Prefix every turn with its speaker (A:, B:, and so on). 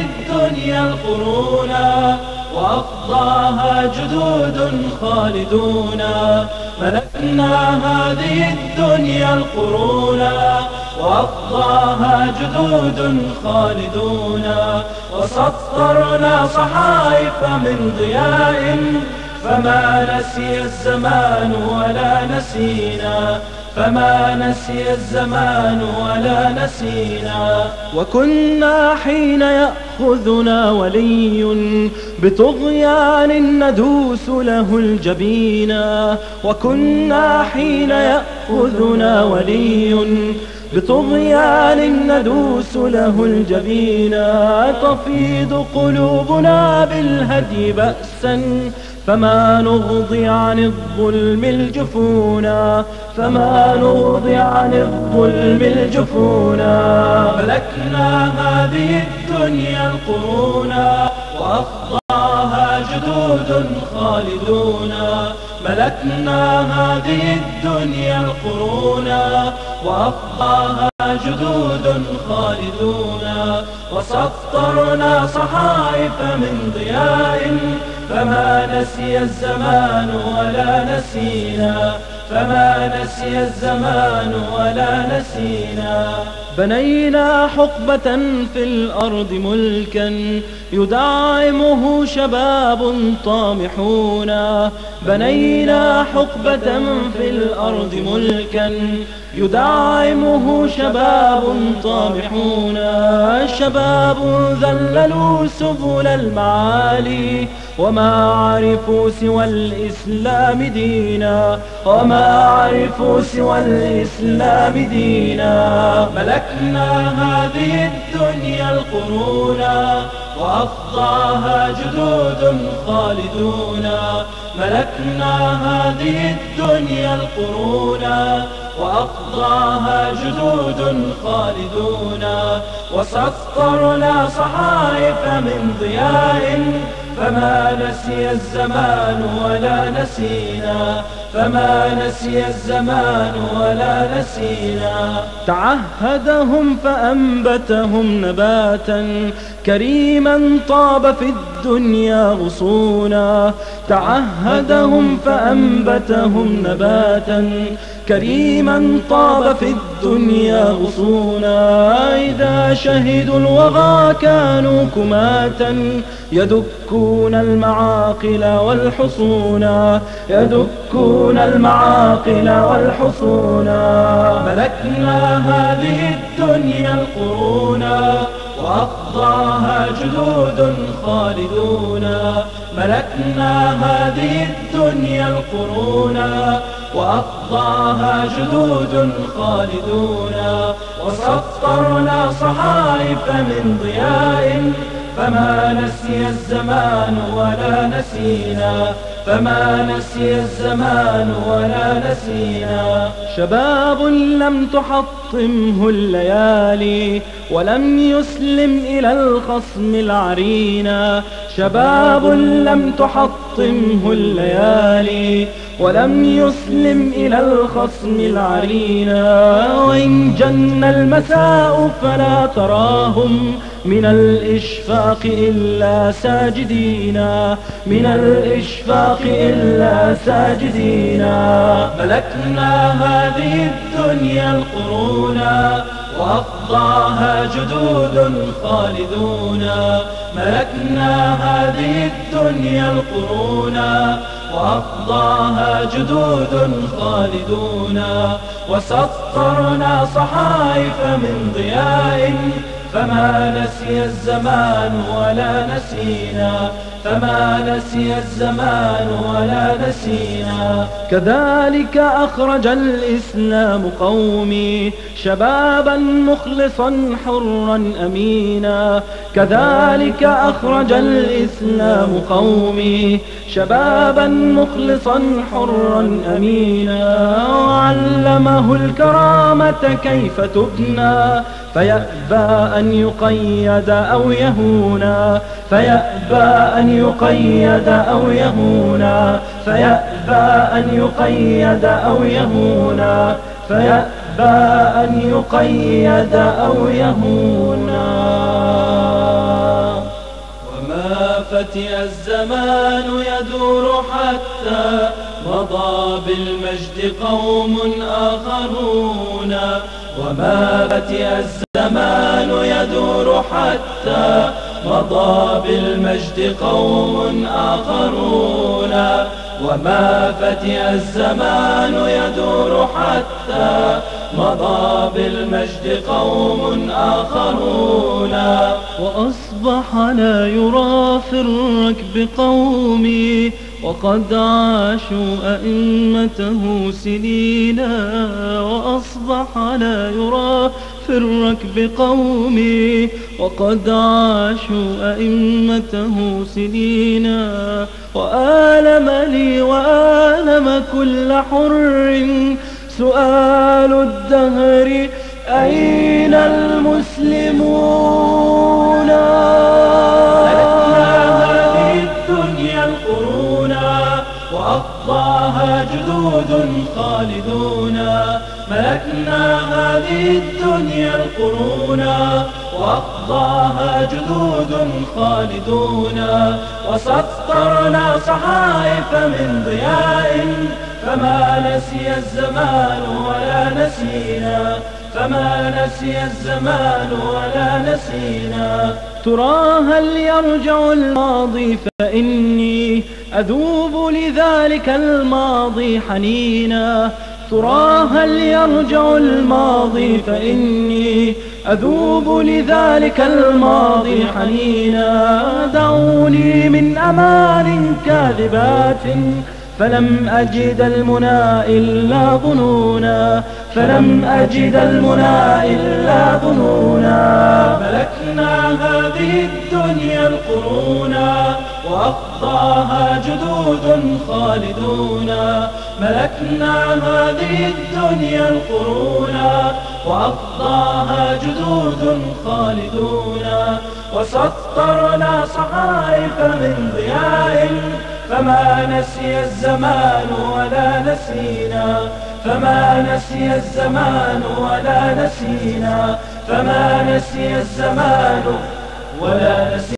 A: الدنيا القرونا وأقضاها جدود خالدون. ملكنا هذه الدنيا القرونا وأقضاها جدود خالدون. وسطرنا صحائف من ضياء فما نسي الزمان ولا نسينا، فما نسي الزمان ولا نسينا. وكنا حين يأخذنا ولي بطغيان ندوس له الجبينا، وكنا حين يأخذنا ولي بطغيان ندوس له الجبينا. تفيض قلوبنا بالهدي بأسا فما نغضي عن الظلم الجفونا، فما نغضي عن الظلم الجفونا. ملكنا هذه الدنيا القرونا وأقضاها جدود خالدون. ملكنا هذه الدنيا القرونا وأقضاها جدود خالدون. وسطرنا صحائف من ضياء فما نسي الزمان ولا نسينا، فما نسي الزمان ولا نسينا. بنينا حقبة في الأرض ملكا يدعمه شباب طامحون. بنينا حقبة في الأرض ملكا يدعمه شباب طامحون. شباب ذللوا سبل المعالي وما عرفوا سوى الإسلام دينا، وما عرفوا سوى الإسلام دينا. ملكنا هذه الدنيا القرونا وأقضاها جدود خالدون. ملكنا هذه الدنيا القرونا وأقضاها جدود خالدون. وسطرنا صحائف من ضياء فما نسي الزمان ولا نسينا، فما نسي الزمان ولا نسينا. تعهدهم فأنبتهم نباتا كريما طاب في الدنيا غصونا. تعهدهم فأنبتهم نباتا كريما طاب في الدنيا غصونا. إذا شهدوا الوغى كانوا كماتا يدكون المعاقل والحصونا، يدكون المعاقل والحصونا. ملكنا هذه الدنيا القرونا وأقضاها جدود خالدون. ملكنا هذه الدنيا القرونا وأقضاها جدود خالدون. وسطرنا صحائف من ضياء فما نسي الزمان ولا نسينا، فما نسي الزمان ولا نسينا. شباب لم تحطمه الليالي ولم يسلم إلى الخصم العرينا. شباب لم تحطمه الليالي ولم يسلم إلى الخصم العرينا. وإن جن المساء فلا تراهم من الإشفاق إلا ساجدينا، من الإشفاق إلا ساجدينا. ملكنا هذه الدنيا القرونا وأقضاها جدود خالدون. ملكنا هذه الدنيا القرونا وأقضاها جدود خالدون. وسطرنا صحائف من ضياء فما نسي الزمان ولا نسينا، فما نسي الزمان ولا نسينا. كذلك أخرج الإسلام قومي شبابا مخلصا حرا أمينا. كذلك أخرج الإسلام قومي شبابا مخلصا حرا أمينا. وعلمه الكرامة كيف تبنى فيأبى أن يقيد أو يهونا، فيأبى أن يقيد أو يهونا، فيأبى أن يقيد أو يهونا، فيأبى أن يقيد أو يهونا. فتئ الزمان يدور حتى مضى بالمجد قوم آخرون. وما فتئ الزمان يدور حتى مضى بالمجد قوم آخرون. وما فتئ الزمان يدور حتى مضى بالمجد قوم آخرون.
B: وأصبح لا يرى في الركب قومي وقد عاشوا أئمته سنينا. وأصبح لا يرى في الركب قومي وقد عاشوا أئمته سنينا. وآلم لي وآلم كل حر سؤال الدهر أين المسلمون؟
A: ملكنا هذه الدنيا القرونا وأقضاها جدود خالدون. ملكنا هذه الدنيا القرونا وأقضاها جدود خالدون. وسطرنا صحائف من ضياء فما نسي الزمان ولا نسينا. فما نسي الزمان ولا نسينا.
B: ترى هل يرجع الماضي فإني أذوب لذلك الماضي حنينا. ترى هل يرجع الماضي فإني أذوب لذلك الماضي حنينا. دعوني من أمان كاذبات فلم أجد المنى إلا ظنونا. فلم أجد المنى إلا ظنونا.
A: ملكنا هذه الدنيا القرونا وأقضاها جدود خالدون. ملكنا هذه الدنيا القرونا وأقضاها جدود خالدون. وسطرنا صحائف من ضياء فما نسي الزمان ولا نسينا. فما نسي الزمان ولا نسينا. فما نسي الزمان ولا نسينا.